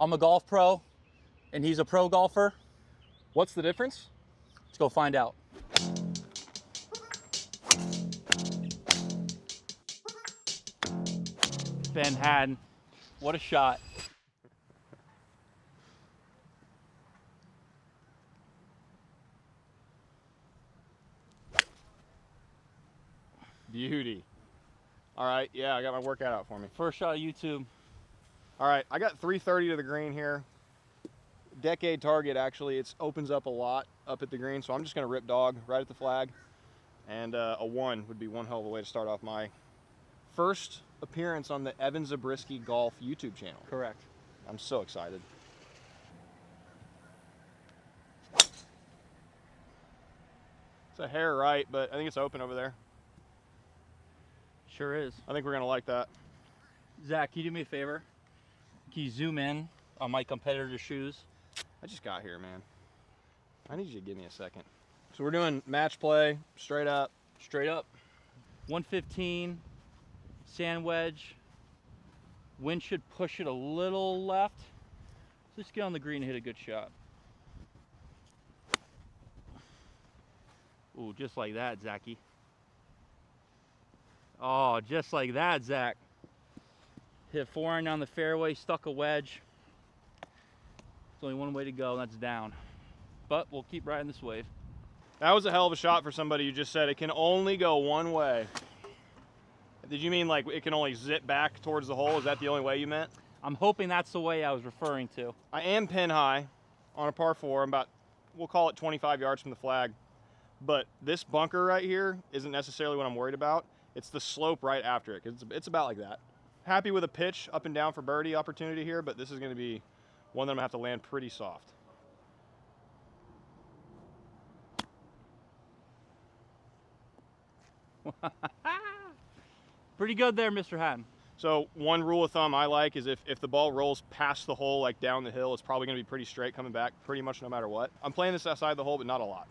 I'm a golf pro, and he's a pro golfer. What's the difference? Let's go find out. Ben Hadden, what a shot. Beauty. All right, yeah, I got my workout out for me. First shot of YouTube. All right, I got 330 to the green here. Decade target, actually. It opens up a lot up at the green, so I'm just going to rip dog right at the flag. And a 1 would be one hell of a way to start off my first appearance on the Evan Zabriskie Golf YouTube channel. Correct. I'm so excited. It's a hair right, but I think it's open over there. Sure is. I think we're going to like that. Zach, can you do me a favor? Can you zoom in on my competitor's shoes? I just got here, man. I need you to give me a second. So we're doing match play, straight up. Straight up. 115, sand wedge. Wind should push it a little left. Let's get on the green and hit a good shot. Ooh, just like that, Zachy. Oh, just like that, Zach. Hit 4-iron down the fairway, stuck a wedge. There's only one way to go, and that's down. But we'll keep riding this wave. That was a hell of a shot for somebody who just said it can only go one way. Did you mean like it can only zip back towards the hole? Is that the only way you meant? I'm hoping that's the way I was referring to. I am pin high on a par 4. I'm about, we'll call it 25 yards from the flag. But this bunker right here isn't necessarily what I'm worried about. It's the slope right after it, because it's about like that. Happy with a pitch up and down for birdie opportunity here, but this is going to be one that I'm going to have to land pretty soft. Pretty good there, Mr. Hadden. So one rule of thumb I like is if the ball rolls past the hole, like down the hill, it's probably going to be pretty straight coming back pretty much no matter what. I'm playing this outside the hole, but not a lot.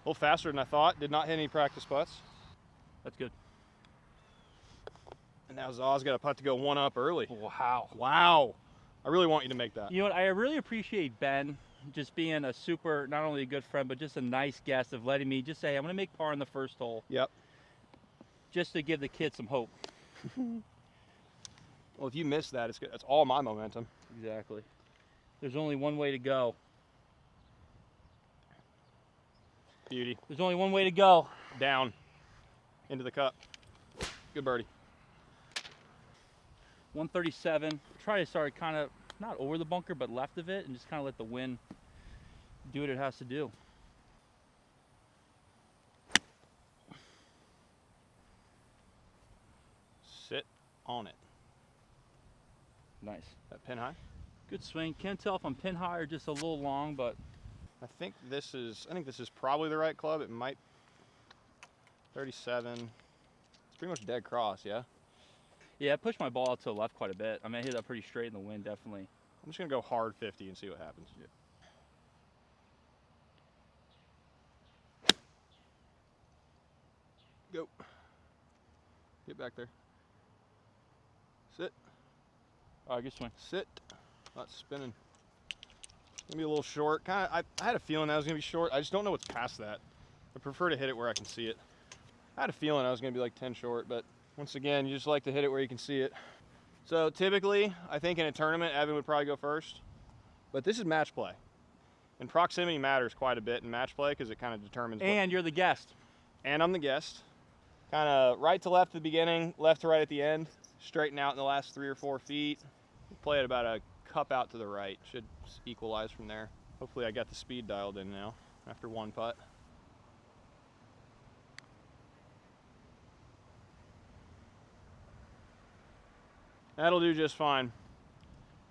A little faster than I thought. Did not hit any practice putts. That's good. And now Zaw's got a putt to go one up early. Wow. Wow. I really want you to make that. You know what? I really appreciate Ben just being a super, not only a good friend, but just a nice guest of letting me just say, I'm going to make par in the first hole. Yep. Just to give the kids some hope. Well, if you miss that, it's good. That's all my momentum. Exactly. There's only one way to go. Beauty. There's only one way to go. Down. Into the cup. Good birdie. 137. Try to start kind of, not over the bunker, but left of it, and just kind of let the wind do what it has to do. Sit on it. Nice. That pin high? Good swing. Can't tell if I'm pin high or just a little long, but I think this is probably the right club. It might 37. It's pretty much dead cross, yeah? yeah, I pushed my ball out to the left quite a bit. I mean, I hit that pretty straight in the wind, definitely. I'm just gonna go hard 50 and see what happens. Yeah. Go. Get back there. Sit. All right, good swing. Sit. Not spinning. Gonna be a little short. I had a feeling that was gonna be short. I just don't know what's past that. I prefer to hit it where I can see it. I had a feeling I was gonna be like 10 short, but once again, you just like to hit it where you can see it. So typically, I think in a tournament, Evan would probably go first, but this is match play. And proximity matters quite a bit in match play because it kind of determines. And you're the guest. And I'm the guest. Kind of right to left at the beginning, left to right at the end. Straighten out in the last 3 or 4 feet. Play it about a cup out to the right. Should equalize from there. Hopefully I got the speed dialed in now after one putt. That'll do just fine.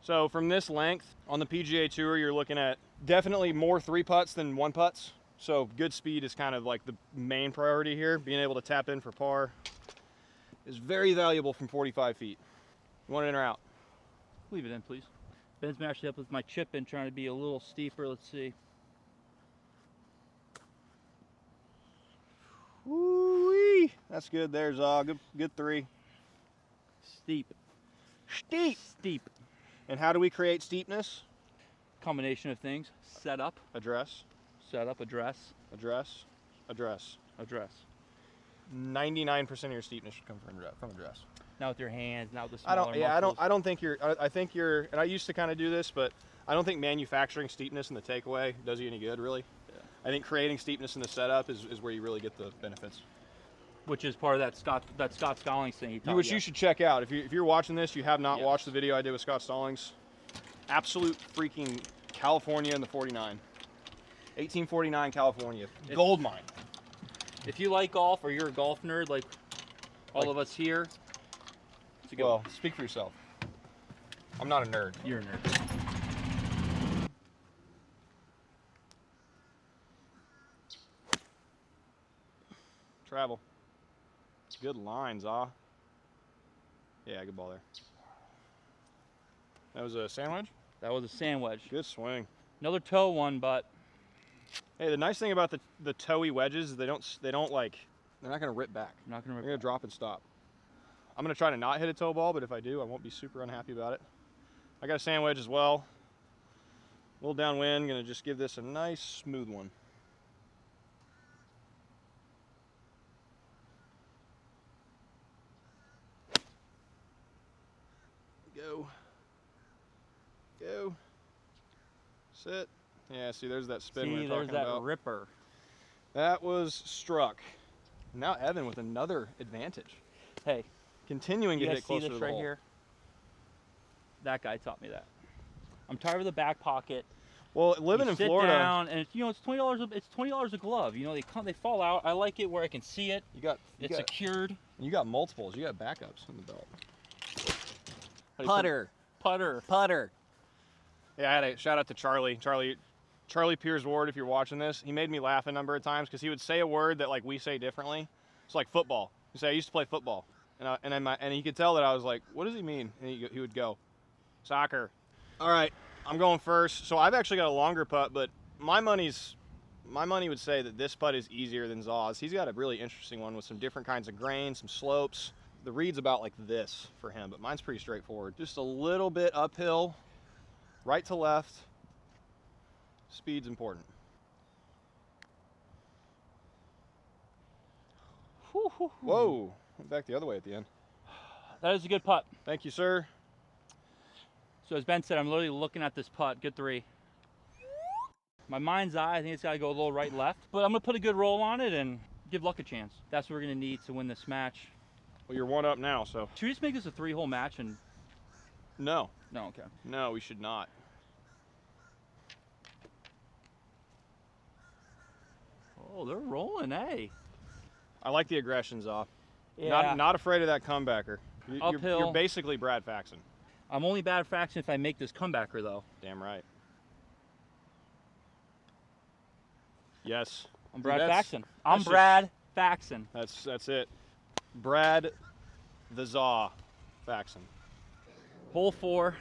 So from this length on the PGA Tour, you're looking at definitely more 3 putts than 1 putts. So good speed is kind of like the main priority here. Being able to tap in for par is very valuable from 45 feet. You want it in or out? Leave it in, please. Ben's matched up with my chip in, trying to be a little steeper. Let's see. Woo-wee. Whee! That's good. There's good 3. Steep. Steep. Steep. And how do we create steepness? Combination of things. Set up. Address. Set up. Address. Address. Address. Address. 99% of your steepness should come from address. Not with your hands, not with the smaller muscles. I don't think you're, I think you're, and I used to kind of do this, but I don't think manufacturing steepness in the takeaway does you any good, really. Yeah. I think creating steepness in the setup is where you really get the benefits. Which is part of that Scott Stallings thing he taught Which you should check out. If you're watching this, you have not Yes. watched the video I did with Scott Stallings. Absolute freaking California in the 49. 1849 California. Gold mine. If you like golf or you're a golf nerd like all of us here, it's a good Well, one. speak for yourself. I'm not a nerd. You're a nerd. Travel. Good lines, Yeah, good ball there. That was a sandwich? That was a sand wedge. Good swing. Another toe one, but Hey, the nice thing about the toey wedges is they don't like, they're not gonna rip back. I'm not gonna They're rip. gonna drop and stop. I'm gonna try to not hit a toe ball, but if I do, I won't be super unhappy about it. I got a sand wedge as well. A little downwind, gonna just give this a nice smooth one. Go. Go. Sit. Yeah, see, there's that spin we See, were there's talking that about. ripper. That was struck. Now Evan with another advantage. Hey, Continuing to you hit guys see closer to this the right hole. here? That guy taught me that. I'm tired of the back pocket. Well, living You in sit Florida, down, and it's $20. It's $20 a glove. You know, they fall out. I like it where I can see it. you got Secured. multiples. You got backups in the belt. Putter. Putter. Yeah, I had a shout out to Charlie. Charlie Piers Ward, if you're watching this, he made me laugh a number of times because he would say a word that like we say differently. It's like football. He'd say, I used to play football. And he could tell that I was like, what does he mean? And he would go, soccer. All right, I'm going first. So I've actually got a longer putt, but my money would say that this putt is easier than Zaw's. He's got a really interesting one with some different kinds of grain, some slopes. The read's about like this for him, but mine's pretty straightforward. Just a little bit uphill, right to left. Speed's important. Whoa, went back the other way at the end. That is a good putt. Thank you, sir. So as Ben said, I'm literally looking at this putt. Good 3. My mind's eye, I think it's got to go a little right left, but I'm gonna put a good roll on it and give luck a chance. That's what we're gonna need to win this match. Well, you're 1 up now, so. Should we just make this a 3-hole match and? No, No, okay. no, we should not. Oh, they're rolling, eh? I like the aggression, Zaw. Yeah. Not afraid of that comebacker. Uphill. You're basically Brad Faxon. I'm only bad fraction if I make this comebacker though. Damn right. Yes. I'm Brad That's- Faxon. I'm that's Brad Faxon. That's it. Brad the Zaw Faxon. Hole 4.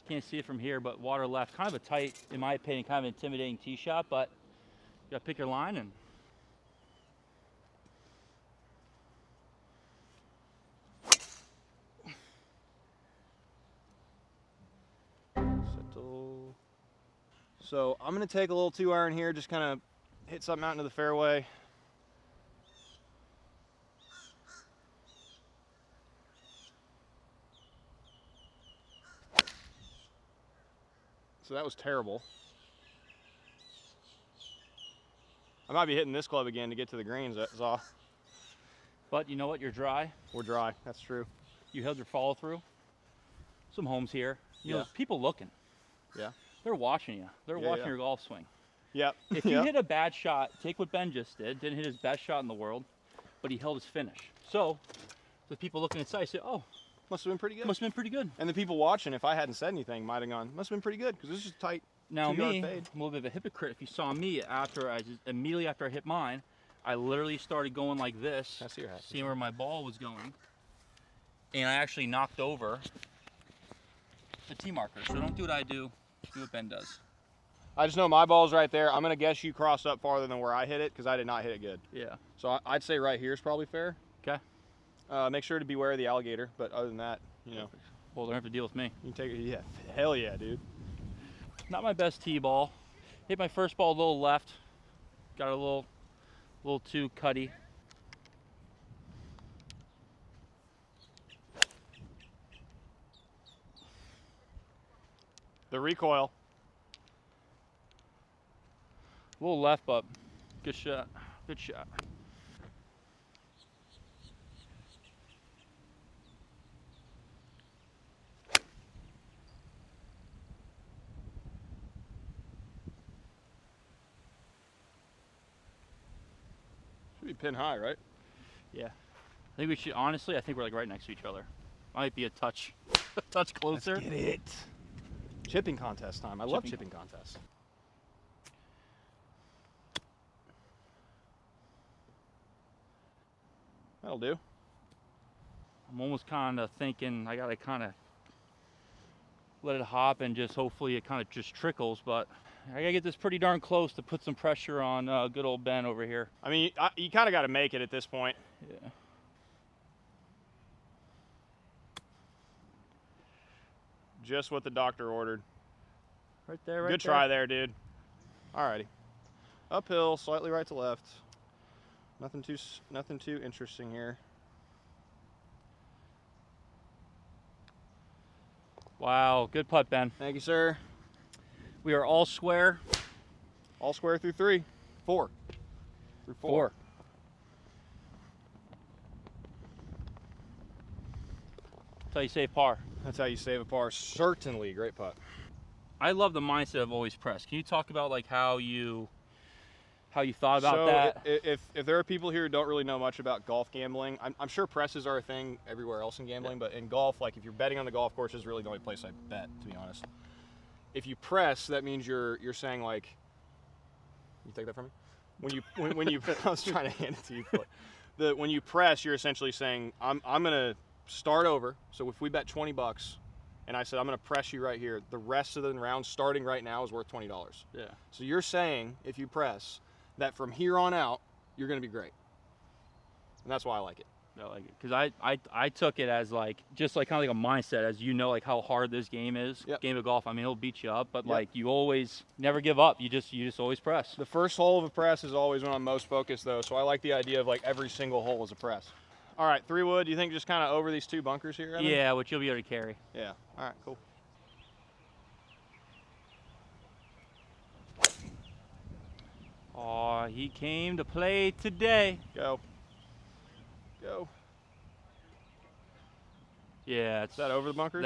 Can't see it from here, but water left. Kind of a tight, in my opinion, kind of intimidating tee shot, but you gotta pick your line and. Settle. So I'm gonna take a little 2-iron here, just kind of hit something out into the fairway. So that was terrible. I might be hitting this club again to get to the greens, Zaw. But you know what? You're dry. We're dry, that's true. You held your follow through. Some homes here. You know, Yeah. there's people looking. Yeah. They're watching you. They're Yeah, watching yeah. your golf swing. Yep. If you Yep. hit a bad shot, take what Ben just did. Didn't hit his best shot in the world, but he held his finish. So, the people looking inside say, "Oh, Must have been pretty good. must have been pretty good." And the people watching, if I hadn't said anything, might have gone, must have been pretty good, because this is tight. Now 2-yard me, fade. I'm a little bit of a hypocrite. If you saw me immediately after I hit mine, I literally started going like this, I see your hat. seeing where my ball was going, and I actually knocked over the tee marker. So don't do what I do. Do what Ben does. I just know my ball's right there. I'm going to guess you crossed up farther than where I hit it because I did not hit it good. Yeah. So I'd say right here is probably fair. Okay. Make sure to beware of the alligator, but other than that, you know. Well, they don't have to deal with me. You can take it. Yeah, hell yeah, dude. Not my best tee ball. Hit my first ball a little left. Got a little too cutty. The recoil. A little left, but good shot. Good shot. Should be pin high, right? Yeah. I think we should, honestly, I think we're like right next to each other. Might be a touch, a touch closer. Let's get it. Chipping contest time. I love chipping contests. That'll do. I'm almost kind of thinking I gotta kind of let it hop and just hopefully it kind of just trickles, but I gotta get this pretty darn close to put some pressure on good old Ben over here. I mean, you kind of got to make it at this point. Yeah. Just what the doctor ordered. Right there, right Good there. try there, dude. Alrighty. Uphill, slightly right to left. Nothing too interesting here. Wow, good putt, Ben. Thank you, sir. We are all square. All square through 3. 4. Through 4. That's how you save par. That's how you save a par. Certainly, great putt. I love the mindset of always press. Can you talk about like how you thought about that? If there are people here who don't really know much about golf gambling, I'm sure presses are a thing everywhere else in gambling, but in golf, like if you're betting on the golf course, is really the only place I bet, to be honest. If you press, that means you're saying like, you take that from me? When you I was trying to hand it to you, but when you press, you're essentially saying I'm gonna start over. So if we bet $20 and I said I'm gonna press you right here, the rest of the round starting right now is worth $20. Yeah. So you're saying if you press that from here on out you're gonna be great, and that's why I like it. I like it because I took it as like just like kind of like a mindset, as you know, like how hard this game is. Yep. Game of golf. I mean, it'll beat you up, but Yep. like you always never give up. You just always press. The first hole of a press is always when I'm most focused, though, so I like the idea of like every single hole is a press. All right, 3 wood. Do you think just kind of over these 2 bunkers here, Evan? Yeah, which you'll be able to carry. Yeah. All right, cool. Oh, he came to play today. Go. Go. Yeah, Is that over the bunkers?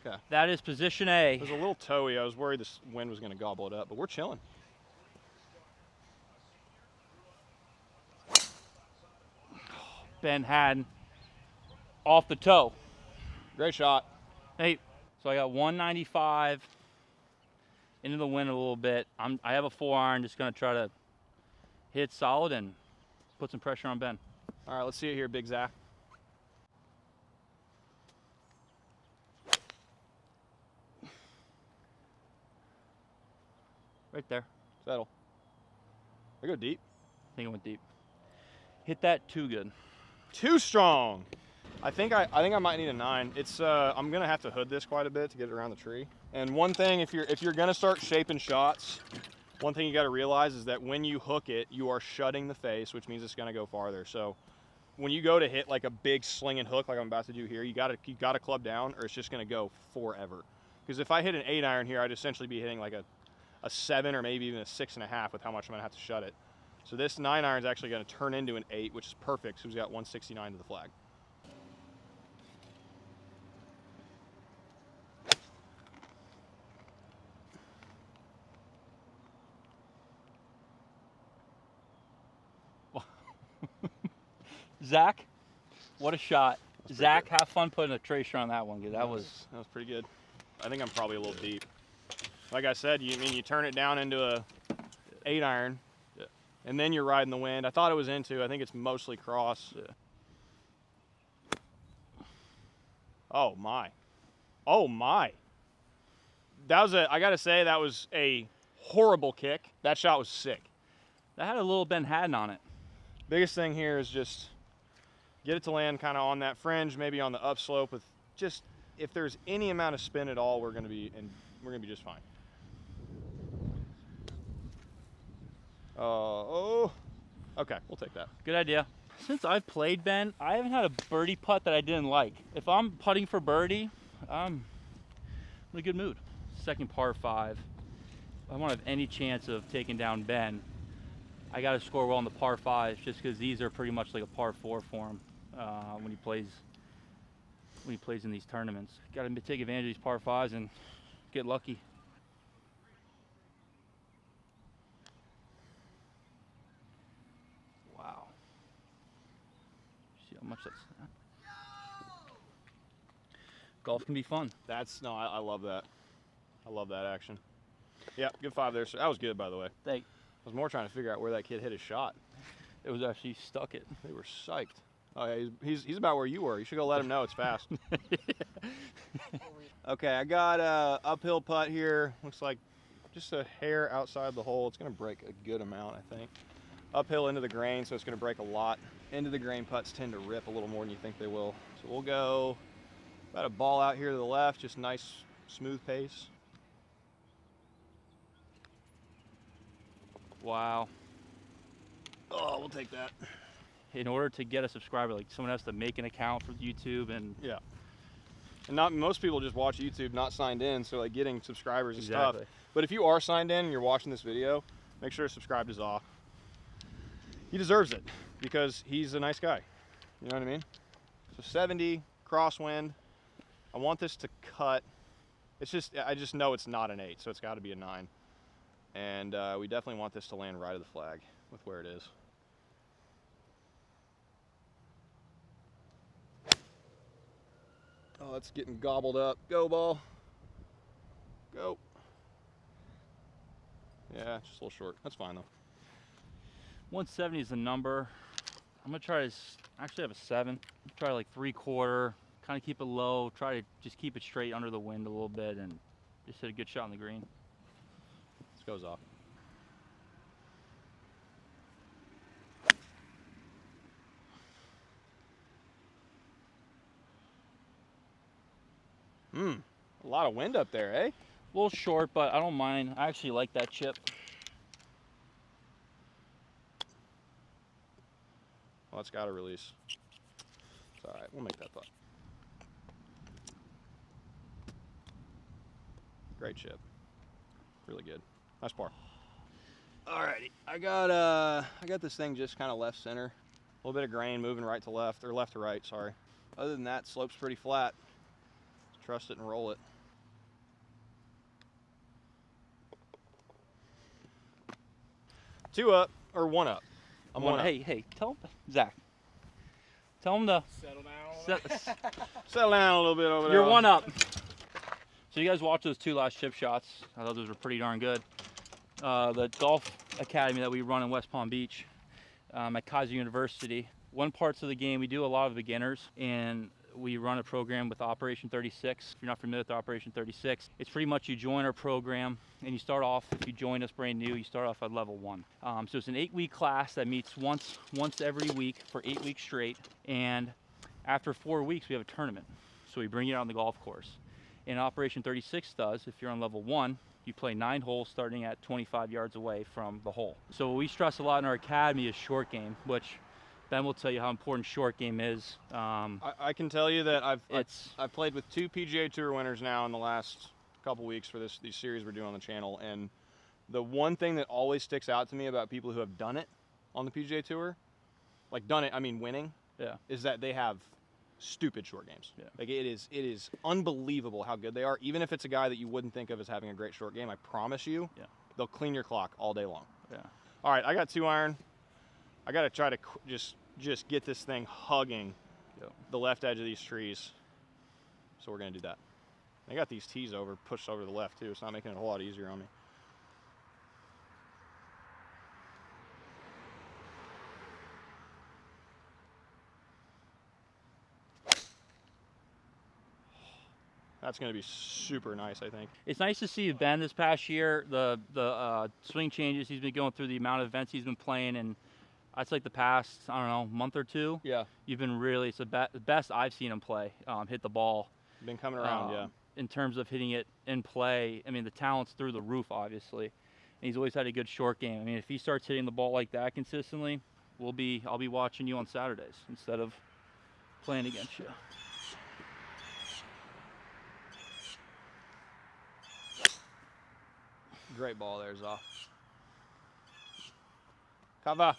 Okay. That is position A. It was a little toey. I was worried this wind was going to gobble it up, but we're chilling. Ben Hadden off the toe. Great shot. Hey, so I got 195 into the wind a little bit. I have a 4-iron, just gonna try to hit solid and put some pressure on Ben. All right, let's see it here, Big Zach. Right there. Settle. I go deep. I think it went deep. Hit that too good. Too strong. I think I might need a 9. It's I'm gonna have to hood this quite a bit to get it around the tree. And one thing, if you're gonna start shaping shots, one thing you got to realize is that when you hook it, you are shutting the face, which means it's gonna go farther. So when you go to hit like a big slinging hook like I'm about to do here, you gotta club down, or it's just gonna go forever. Because if I hit an 8-iron here, I'd essentially be hitting like a 7 or maybe even a 6.5 with how much I'm gonna have to shut it. So this 9-iron is actually gonna turn into an 8, which is perfect. So we've got 169 to the flag. Zach, what a shot. Zach, have fun putting a tracer on that one, because that was pretty good. I think I'm probably a little deep. Like I said, you turn it down into a 8-iron, yeah, and then you're riding the wind. I thought it was into. I think it's mostly cross. Yeah. Oh my. Oh my. That was I gotta say, that was a horrible kick. That shot was sick. That had a little Ben Hadden on it. Biggest thing here is just get it to land kind of on that fringe, maybe on the upslope with just, if there's any amount of spin at all, we're gonna be just fine. Okay, we'll take that. Good idea. Since I've played, Ben, I haven't had a birdie putt that I didn't like. If I'm putting for birdie, I'm in a good mood. Second par 5. If I want to have any chance of taking down Ben, I got to score well on the par 5s, just because these are pretty much like a par 4 for him when he plays in these tournaments. Got to take advantage of these par 5s and get lucky. Wow. See how much that's. Golf can be fun. I love that. I love that action. Yeah, good 5 there. So that was good, by the way. Thank. I was more trying to figure out where that kid hit his shot. It was actually stuck it. They were psyched. Oh yeah, he's about where you were. You should go let him know it's fast. Okay, I got a uphill putt here. Looks like just a hair outside the hole. It's gonna break a good amount, I think. Uphill into the grain, so it's gonna break a lot. Into the grain putts tend to rip a little more than you think they will. So we'll go about a ball out here to the left, just nice smooth pace. Wow. Oh, we'll take that. In order to get a subscriber, like someone has to make an account for YouTube and yeah. And not most people just watch YouTube not signed in, so like getting subscribers is tough. But if you are signed in and you're watching this video, make sure to subscribe to Zaw. He deserves it because he's a nice guy. You know what I mean? So 70 crosswind. I want this to cut. I just know it's not an 8, so it's got to be a 9. And we definitely want this to land right of the flag with where it is. Oh, it's getting gobbled up. Go, ball. Go. Yeah, just a little short. That's fine, though. 170 is the number. I'm going to try to actually have a 7. Try like 3/4. Kind of keep it low. Try to just keep it straight under the wind a little bit and just hit a good shot on the green. This goes off. A lot of wind up there, eh? A little short, but I don't mind. I actually like that chip. Well, it's got to release. It's all right. We'll make that putt. Great chip. Really good. Nice par. Alrighty. I got this thing just kind of left center. A little bit of grain moving right to left, or left to right, sorry. Other than that, slope's pretty flat. Just trust it and roll it. Two up, or one up. I'm one up. Hey, tell him, Zach. Tell him to settle down. Settle down a little bit over there. You're one up. So you guys watched those 2 last chip shots. I thought those were pretty darn good. The golf academy that we run in West Palm Beach at Kaiser University. One parts of the game, we do a lot of beginners, and we run a program with Operation 36. If you're not familiar with Operation 36, it's pretty much you join our program and you start off, if you join us brand new, you start off at level 1. So it's an 8-week class that meets once every week for 8 weeks straight. And after 4 weeks, we have a tournament. So we bring you out on the golf course. And Operation 36 does, if you're on level 1, you play 9 holes starting at 25 yards away from the hole. So what we stress a lot in our academy is short game, which Ben will tell you how important short game is. I can tell you that I've played with 2 PGA Tour winners now in the last couple weeks for these series we're doing on the channel, and the one thing that always sticks out to me about people who have done it on the PGA Tour, like done it, I mean winning, is that they have stupid short games. Yeah. Like it is unbelievable how good they are. Even if it's a guy that you wouldn't think of as having a great short game, I promise you, they'll clean your clock all day long. Yeah. All right, I got 2 iron. I got to try to just get this thing hugging the left edge of these trees. So we're going to do that. I got these tees pushed over to the left too. It's not making it a whole lot easier on me. That's going to be super nice, I think. It's nice to see Ben this past year. The swing changes he's been going through, the amount of events he's been playing, and that's like the past, I don't know, month or two. Yeah. You've been really, it's the best I've seen him play, hit the ball. Been coming around, yeah. In terms of hitting it in play, I mean, the talent's through the roof, obviously. And he's always had a good short game. I mean, if he starts hitting the ball like that consistently, I'll be watching you on Saturdays instead of playing against you. Great ball there, Zaw. Kava.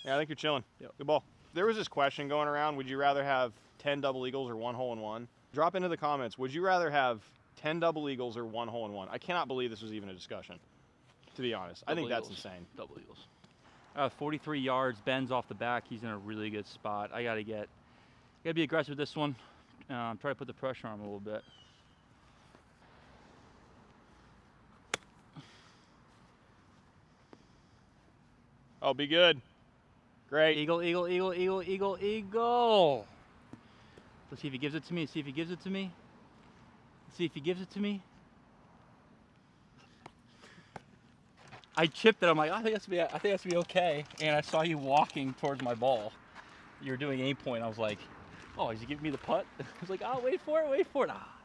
Yeah, I think you're chilling. Yep. Good ball. There was this question going around, would you rather have 10 double eagles or 1 hole in 1? Drop into the comments, would you rather have 10 double eagles or 1 hole in 1? I cannot believe this was even a discussion, to be honest. I think that's insane. Double eagles. 43 yards, Ben's off the back. He's in a really good spot. I gotta be aggressive with this one. Try to put the pressure on him a little bit. Oh, be good. Great. Eagle, eagle, eagle, eagle, eagle, eagle. Let's see if he gives it to me. See if he gives it to me. See if he gives it to me. I chipped it. I'm like, I think that's be okay. And I saw you walking towards my ball. You were doing aim point. I was like, oh, is he giving me the putt? I was like, oh, wait for it. Ah.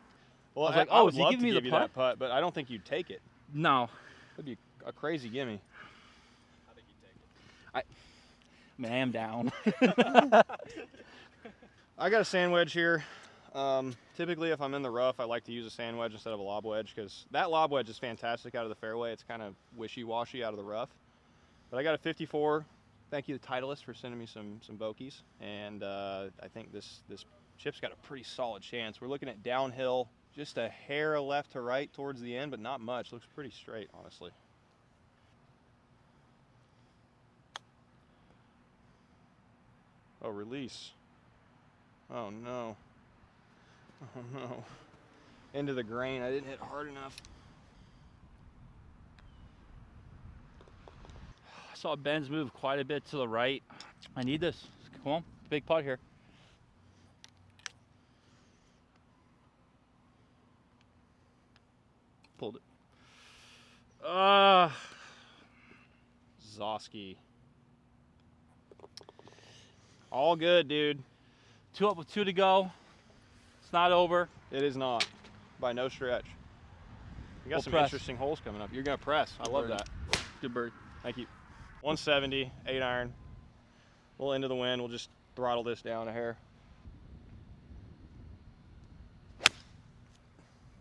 Well, I was like, I oh, would is he love giving to me give the you putt? that putt, but I don't think you'd take it. No. That'd be a crazy gimme. I think you'd take it. I mean, I am down. I got a sand wedge here. Typically, if I'm in the rough, I like to use a sand wedge instead of a lob wedge because that lob wedge is fantastic out of the fairway. It's kind of wishy-washy out of the rough. But I got a 54. Thank you to Titleist for sending me some bogeys. And I think this chip's got a pretty solid chance. We're looking at downhill, just a hair left to right towards the end, but not much. Looks pretty straight, honestly. Oh, release. Oh, no. Oh, no. Into the grain. I didn't hit hard enough. I saw Ben's move quite a bit to the right. I need this. Come on. Big putt here. Pulled it. Zosky. All good, dude. 2 up with 2 to go. It's not over. It is not, by no stretch. You got We'll some press. interesting holes coming up. You're gonna press. I love Bird. that. Good bird. Thank you. 170, 8 iron. We'll into the wind. We'll just throttle this down a hair.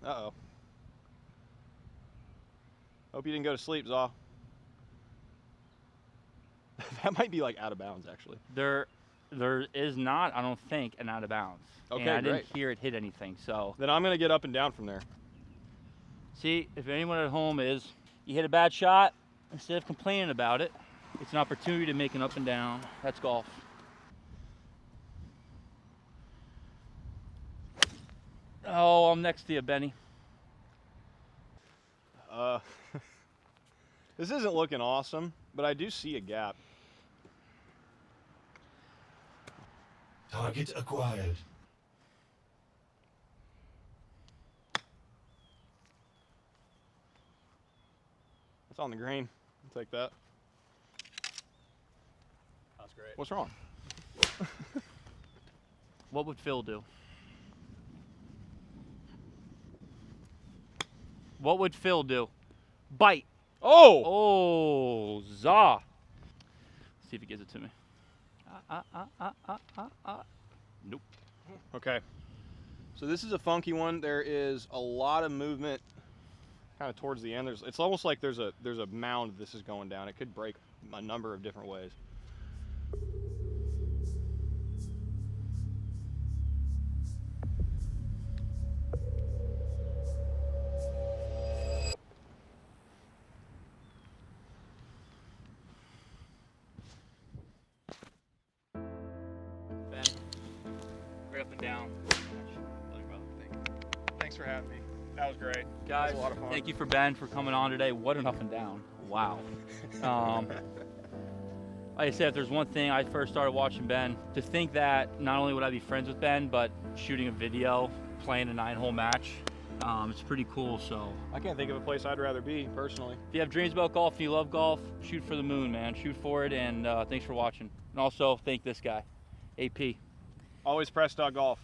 Uh-oh. Hope you didn't go to sleep, Zaw. That might be like out of bounds, actually. There is not, I don't think, an out of bounds. Okay, and I great. didn't hear it hit anything. So, Then I'm gonna get up and down from there. see, if anyone at home is, you hit a bad shot, instead of complaining about it, it's an opportunity to make an up and down. That's golf. Oh, I'm next to you, Benny. This isn't looking awesome, but I do see a gap. Target acquired. It's on the green. I'll take that. That's great. What's wrong? What would Phil do? What would Phil do? Bite. Oh! Oh, za. See if he gives it to me. Nope. Okay. So this is a funky one. There is a lot of movement kind of towards the end. It's almost like there's a mound this is going down. It could break a number of different ways. Ben, right up and down. Thanks for having me. That was great. Guys, That was a lot of fun. thank you for Ben for coming on today. What an up and down. Wow. Like I said, if there's one thing I first started watching Ben, to think that not only would I be friends with Ben, but shooting a video playing a 9-hole match. It's pretty cool. So I can't think of a place I'd rather be, personally. if you have dreams about golf and you love golf, shoot for the moon, man. Shoot for it, and thanks for watching. And also thank this guy, AP. Always press.golf.